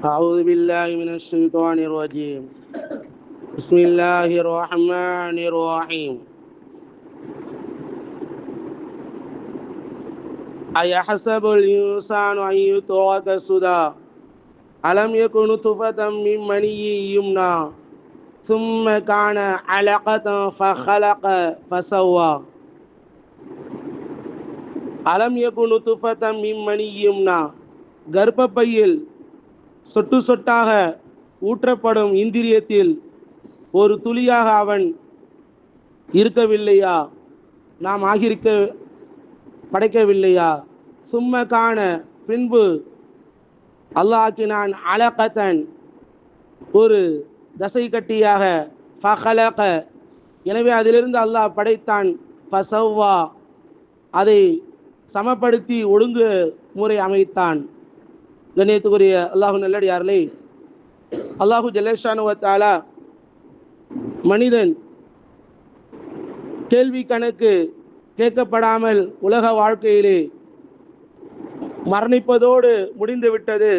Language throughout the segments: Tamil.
أعوذ بالله من الشيطان الرجيم بسم الله الرحمن الرحيم أيحسب الإنسان أن يترك سدى ألم يكن نطفة من مني يمنى ثم كان علقة فخلق فسوى ألم يكن نطفة من مني يمنى கர்ப்பப்பையில் சொட்டு சொட்டாக ஊற்றப்படும் இந்திரியத்தில் ஒரு துளியாக அவன் இருக்கவில்லையா? நாம் ஆகியிருக்க படைக்கவில்லையா? சும்ம காண பின்பு அல்லாஹ்க்கினான் அலகத்தன் ஒரு தசை கட்டியாக ஃபஹலக எனவே அதிலிருந்து அல்லாஹ் படைத்தான் ஃபசவ்வா அதை சமப்படுத்தி ஒழுங்கு முறை அமைத்தான். கண்ணியத்துக்குரிய அல்லாஹு நல்லடியார்களே, அல்லாஹு ஜல்லஷானு வ தஆலா மனிதன் கேள்வி கணக்கு கேட்கப்படாமல் உலக வாழ்க்கையிலே மரணிப்பதோடு முடிந்து விட்டது.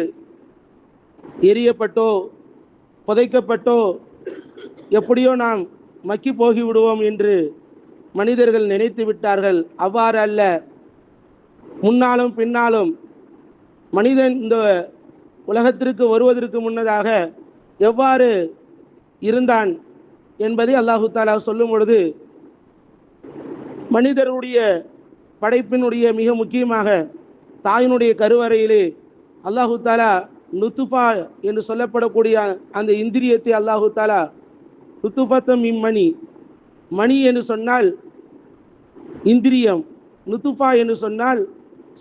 எரியப்பட்டோ புதைக்கப்பட்டோ எப்படியோ நாம் மக்கி போகி விடுவோம் என்று மனிதர்கள் நினைத்து விட்டார்கள். அவ்வாறு அல்ல. முன்னாலும் பின்னாலும் மனிதன் இந்த உலகத்திற்கு வருவதற்கு முன்னதாக எவ்வாறு இருந்தான் என்பதை அல்லாஹு தஆலா சொல்லும் பொழுது, மனிதருடைய படைப்பினுடைய மிக முக்கியமாக தாயினுடைய கருவறையிலே அல்லாஹு தஆலா நுத்துஃபா என்று சொல்லப்படக்கூடிய அந்த இந்திரியத்தை அல்லாஹு தஆலா நுத்துஃபத்தம் இம்மணி, மணி என்று சொன்னால் இந்திரியம், நுத்துஃபா என்று சொன்னால்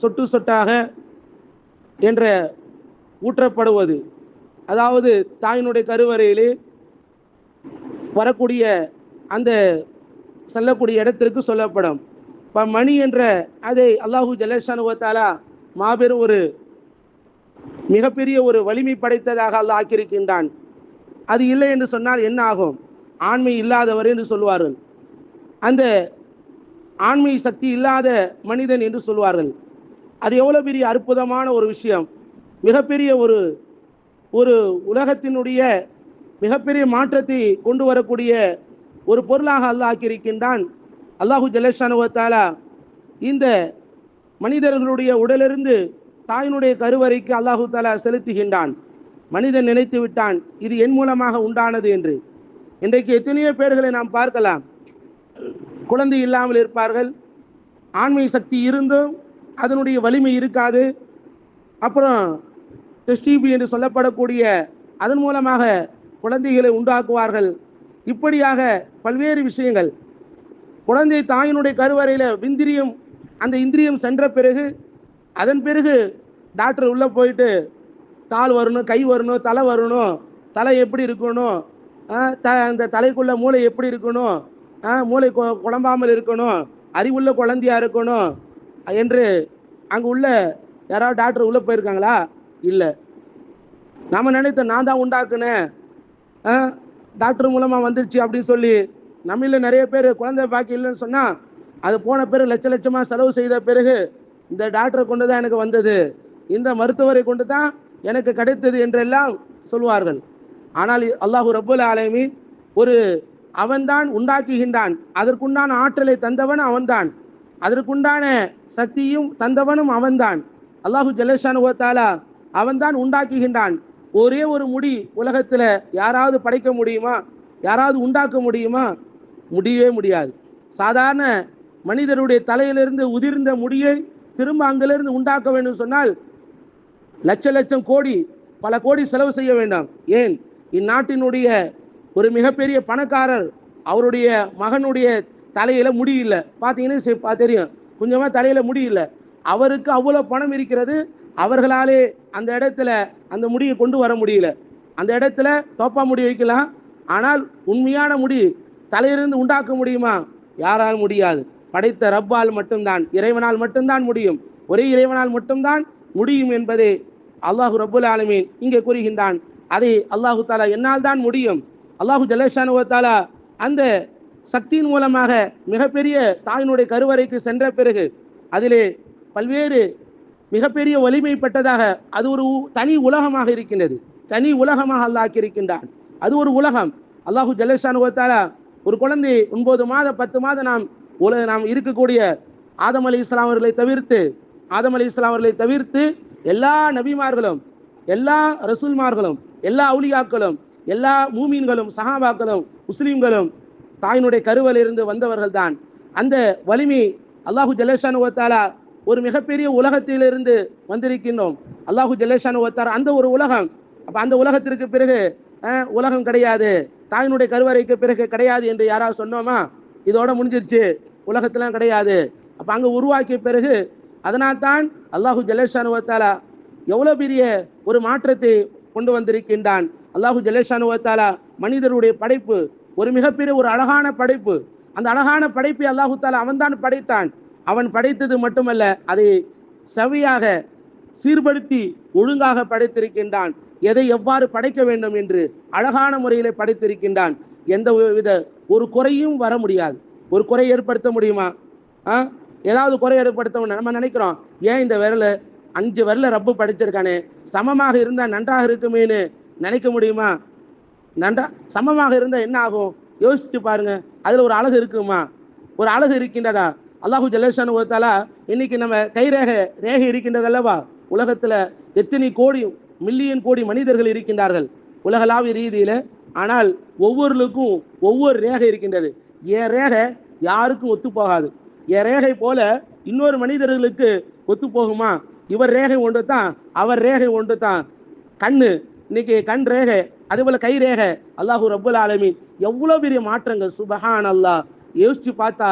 சொட்டு சொட்டாக என்ற ஊற்றப்படுவது, அதாவது தாயினுடைய கருவறையிலே வரக்கூடிய அந்த செல்லக்கூடிய இடத்திற்கு சொல்லப்படும். இப்போ மணி என்ற அதை அல்லாஹு ஜல்லஷானு வ தஆலா மாபெரும் ஒரு மிகப்பெரிய ஒரு வலிமை படைத்ததாக அல்லாஹ் ஆக்கியிருக்கின்றான். அது இல்லை என்று சொன்னால் என்ன ஆகும்? ஆண்மை இல்லாதவர் என்று சொல்வார்கள். அந்த ஆண்மை சக்தி இல்லாத மனிதன் என்று சொல்வார்கள். அது எவ்வளோ பெரிய அற்புதமான ஒரு விஷயம்! மிகப்பெரிய ஒரு ஒரு உலகத்தினுடைய மிகப்பெரிய மாற்றத்தை கொண்டு வரக்கூடிய ஒரு பொருளாக அல்லாஹ் ஆக்கியிருக்கின்றான். அல்லாஹு ஜல்லஷானு வ தஆலா இந்த மனிதர்களுடைய உடலிருந்து தாயினுடைய கருவறைக்கு அல்லாஹு தஆலா செலுத்துகின்றான். மனிதன் நினைத்து விட்டான் இது என் மூலமாக உண்டானது என்று. இன்றைக்கு எத்தனையோ பேர்களை நாம் பார்க்கலாம், குழந்தை இல்லாமல் இருப்பார்கள். ஆண்மை சக்தி இருந்தும் அதனுடைய வலிமை இருக்காது. அப்புறம் டெஸ்டிபி என்று சொல்லப்படக்கூடிய அதன் மூலமாக குழந்தைகளை உண்டாக்குவார்கள். இப்படியாக பல்வேறு விஷயங்கள். குழந்தை தாயினுடைய கருவறையில் இந்திரியம், அந்த இந்திரியம் சென்ற பிறகு அதன் பிறகு டாக்டர் உள்ளே போயிட்டு கால் வரணும், கை வரணும், தலை வரணும், தலை எப்படி இருக்கணும், அந்த தலைக்குள்ள மூளை எப்படி இருக்கணும், மூளை குழம்பாமல் இருக்கணும், அறிவுள்ள குழந்தையாக இருக்கணும் என்று அங்கே உள்ள யாராவது டாக்டர் உள்ளே போயிருக்காங்களா? இல்லை. நம்ம நினைத்த நான் தான் உண்டாக்குனேன், டாக்டர் மூலமாக வந்துருச்சு அப்படின்னு சொல்லி நம்மள நிறைய பேர் குழந்தை பாக்கி இல்லைன்னு சொன்னால் அது போன பிறகு லட்ச லட்சமாக செலவு செய்த பிறகு இந்த டாக்டரை கொண்டு தான் எனக்கு வந்தது, இந்த மருத்துவரை கொண்டு தான் எனக்கு கிடைத்தது என்றெல்லாம் சொல்வார்கள். ஆனால் அல்லாஹு ரப்புல் ஆலமீன் அவன்தான் உண்டாக்குகின்றான். அதற்குண்டான ஆற்றலை தந்தவன் அவன்தான், அதற்குண்டான சக்தியும் தந்தவனும் அவன்தான். அல்லாஹு ஜல்லஷானு வ தஆலா அவன்தான் உண்டாக்குகின்றான். ஒரே ஒரு முடி உலகத்தில் யாராவது படைக்க முடியுமா? யாராவது உண்டாக்க முடியுமா? முடியவே முடியாது. சாதாரண மனிதருடைய தலையிலிருந்து உதிர்ந்த முடியை திரும்ப அங்கிலிருந்து உண்டாக்க வேண்டும் சொன்னால் லட்ச லட்சம் கோடி, பல கோடி செலவு செய்ய வேண்டாம். ஏன்? இந்நாட்டினுடைய ஒரு மிகப்பெரிய பணக்காரர், அவருடைய மகனுடைய தலையில முடி இல்லை. பார்த்தீங்கன்னா தெரியும், கொஞ்சமாக தலையில முடி இல்லை. அவருக்கு அவ்வளோ பணம் இருக்கிறது, அவர்களாலே அந்த இடத்துல அந்த முடியை கொண்டு வர முடியல. அந்த இடத்துல தோப்பா முடி வைக்கலாம், ஆனால் உண்மையான முடி தலையிலிருந்து உண்டாக்க முடியுமா? யாரால் முடியாது. படைத்த ரப்பால் மட்டும்தான், இறைவனால் மட்டும்தான் முடியும். ஒரே இறைவனால் மட்டும்தான் முடியும் என்பதை அல்லாஹு ரப்புல் ஆலமீன் இங்கே கூறுகின்றான். அதை அல்லாஹு தஆலா என்னால் தான் முடியும். அல்லாஹு ஜல்லஷானு வ தஆலா அந்த சக்தியின் மூலமாக மிகப்பெரிய தாயினுடைய கருவறைக்கு சென்ற பிறகு அதிலே பல்வேறு மிகப்பெரிய வலிமை பெற்றதாக அது ஒரு தனி உலகமாக இருக்கின்றது. தனி உலகமாக அல்லாஹ் ஆக்கியிருக்கின்றான். அது ஒரு உலகம். அல்லாஹு ஜல்லஷானு வ தஆலா ஒரு குழந்தை 9 மாதம் 10 மாதம் நாம் இருக்கக்கூடிய ஆதம் அலைஹிஸ்ஸலாம் அவர்களை தவிர்த்து எல்லா நபிமார்களும், எல்லா ரசூல்மார்களும், எல்லா அவுலியாக்களும், எல்லா மூமீன்களும், சஹாபாக்களும், முஸ்லிம்களும் தாயினுடைய கருவிலிருந்து வந்தவர்கள் தான். அந்த வலிமை அல்லாஹு ஜல்லஷானு வ தஆலா ஒரு மிகப்பெரிய உலகத்திலிருந்து வந்திருக்கின்றோம். அல்லாஹு ஜல்லஷானு வ தஆலா அந்த ஒரு உலகம். அப்ப அந்த உலகத்திற்கு பிறகு உலகம் கிடையாது, தாயினுடைய கருவறைக்கு பிறகு கிடையாது என்று யாராவது சொன்னோமா? இதோட முடிஞ்சிருச்சு, உலகத்திலாம் கிடையாது. அப்ப அங்க உருவாக்கிய பிறகு அதனால்தான் அல்லாஹு ஜல்லஷானு வ தஆலா எவ்வளவு பெரிய ஒரு மாற்றத்தை கொண்டு வந்திருக்கின்றான். அல்லாஹு ஜல்லஷானு வ தஆலா மனிதருடைய படைப்பு ஒரு மிகப்பெரிய ஒரு அழகான படைப்பு. அந்த அழகான படைப்பை அல்லாஹு தஆலா அவன்தான் படைத்தான். அவன் படைத்தது மட்டுமல்ல, அதை செவியாக சீர்படுத்தி ஒழுங்காக படைத்திருக்கின்றான். எதை எவ்வாறு படைக்க வேண்டும் என்று அழகான முறையிலே படைத்திருக்கின்றான். எந்த வித ஒரு குறையும் வர முடியாது. ஒரு குறை ஏற்படுத்த முடியுமா? ஏதாவது குறை ஏற்படுத்த நம்ம நினைக்கிறோம், ஏன் இந்த விரல 5 விரல ரப்பு படைச்சிருக்கானே, சமமாக இருந்தால் நன்றாக இருக்குமேன்னு நினைக்க முடியுமா? சமமாக இருந்தால் என்ன ஆகும்? யோசிச்சு பாருங்க. அதுல ஒரு அழகு இருக்குமா? ஒரு அழகு இருக்கின்றதா? அல்லாஹு ஜல்லஷானு வ தஆலா இன்னைக்கு நம்ம ரேகை இருக்கின்றது அல்லவா? உலகத்துல எத்தனை கோடி மில்லியன் கோடி மனிதர்கள் இருக்கின்றார்கள் உலகளாவிய ரீதியில. ஆனால் ஒவ்வொருக்கும் ஒவ்வொரு ரேகை இருக்கின்றது. என் ரேகை யாருக்கும் ஒத்து போகாது. என் ரேகை போல இன்னொரு மனிதர்களுக்கு ஒத்து போகுமா? இவர் ரேகை ஒன்று தான், அவர் ரேகை ஒன்று தான். கண்ணு இன்னைக்கு கண் ரேகை, அதே போல கை ரேகை. அல்லாஹு ரப்புல் ஆலமீன் எவ்வளவு பெரிய மாற்றங்கள்! சுபஹான் அல்லாஹ். யோசிச்சு பார்த்தா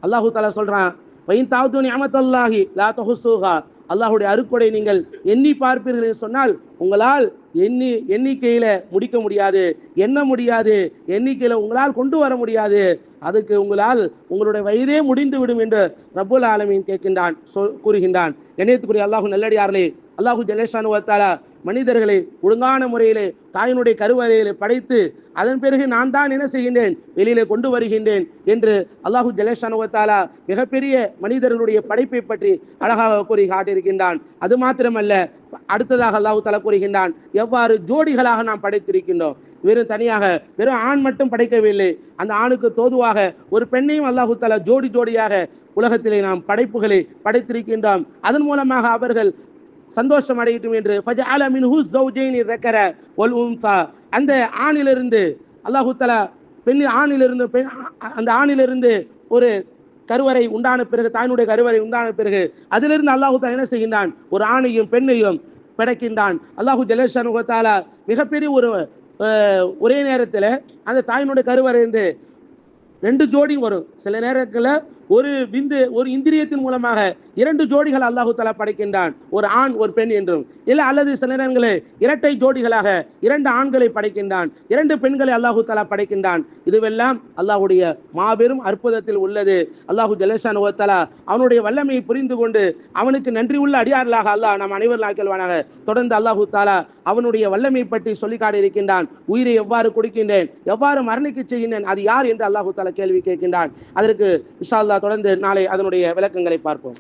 அல்லாஹு தஆலா சொல்றான், வைன் தாது நிஅமத்தல்லாஹி லா தஹுஸூஹா. அல்லாஹுடைய அருட்கொடை நீங்கள் எண்ணி பார்ப்பீர்கள் என்று சொன்னால் உங்களால் எண்ணிக்கையில முடிக்க முடியாது, எண்ண முடியாது, எண்ணிக்கையில உங்களால் கொண்டு வர முடியாது. அதுக்கு உங்களால் உங்களுடைய வயதே முடிந்து விடும் என்று ரப்புல் ஆலமீன் கூறுகின்றான். கண்ணியத்துக்குரிய அல்லாஹு நல்லடியார்களே, அல்லாஹு ஜல்லஷானு வ தஆலா மனிதர்களை ஒழுங்கான முறையிலே தாயினுடைய கருவறையிலே படைத்து அதன் பிறகு நான் தான் என்ன செய்கின்றேன், வெளியிலே கொண்டு வருகின்றேன் என்று அல்லாஹு ஜல்லஷானு வ தஆலா மிகப்பெரிய மனிதர்களுடைய படைப்பை பற்றி அழகாக கூறி காட்டியிருக்கின்றான். அது மாத்திரமல்ல, அடுத்ததாக அல்லாஹு தஆலா கூறுகின்றான், எவ்வாறு ஜோடிகளாக நாம் படைத்திருக்கின்றோம். வெறும் தனியாக வெறும் ஆண் மட்டும் படைக்கவில்லை, அந்த ஆணுக்கு தோதுவாக ஒரு பெண்ணையும் அல்லாஹு தஆலா ஜோடி ஜோடியாக உலகத்திலே நாம் படைப்புகளை படைத்திருக்கின்றோம். அதன் மூலமாக அவர்கள் சந்தோஷம் அடையட்டும் என்று ஃபஜஅல மின்ஹு ஸௌஜைனி ذكر والانثى. அந்த ஆணிலிருந்து அல்லாஹ் தஆலா அந்த ஆணிலிருந்து ஒரு கருவறை உண்டான பிறகு, தாயினுடைய கருவறை உண்டான பிறகு அதிலிருந்து அல்லாஹ் தஆலா என்ன செய்கின்றான், ஒரு ஆணையும் பெண்ணையும் படைக்கின்றான். அல்லாஹ் ஜல்லஷானு வ தஆலா மிகப்பெரிய ஒரே நேரத்தில் அந்த தாயினுடைய கருவறை இருந்து 2 ஜோடி வரும். சில நேரத்தில் ஒரு இந்திரியத்தின் மூலமாக 2 ஜோடிகள் அல்லாஹு தஆலா படைக்கின்றான், ஒரு ஆண் ஒரு பெண் என்றும். இல்லை அல்லது சில நேரங்களில் இரட்டை ஜோடிகளாக 2 ஆண்களை படைக்கின்றான், 2 பெண்களை அல்லாஹு தஆலா படைக்கின்றான். இதுவெல்லாம் அல்லாஹுடைய மாபெரும் அற்புதத்தில் உள்ளது. அல்லாஹு ஜல்லஷானு வ தஆலா அவனுடைய வல்லமையை புரிந்து கொண்டு அவனுக்கு நன்றி உள்ள அடியார்களாக அல்லாஹ் நாம் அனைவரும் ஆக்கியல்வானாக. தொடர்ந்து அல்லாஹு தஆலா அவனுடைய வல்லமை பற்றி சொல்லி காட்டி இருக்கின்றான். உயிரை எவ்வாறு கொடுக்கின்றேன், எவ்வாறு மரணிக்க செய்கின்றேன், அது யார் என்று அல்லாஹு தஆலா கேள்வி கேட்கின்றான். அதற்கு இன்ஷா அல்லாஹ் தொடர்ந்து நாளை அதனுடைய விளக்கங்களை பார்ப்போம்.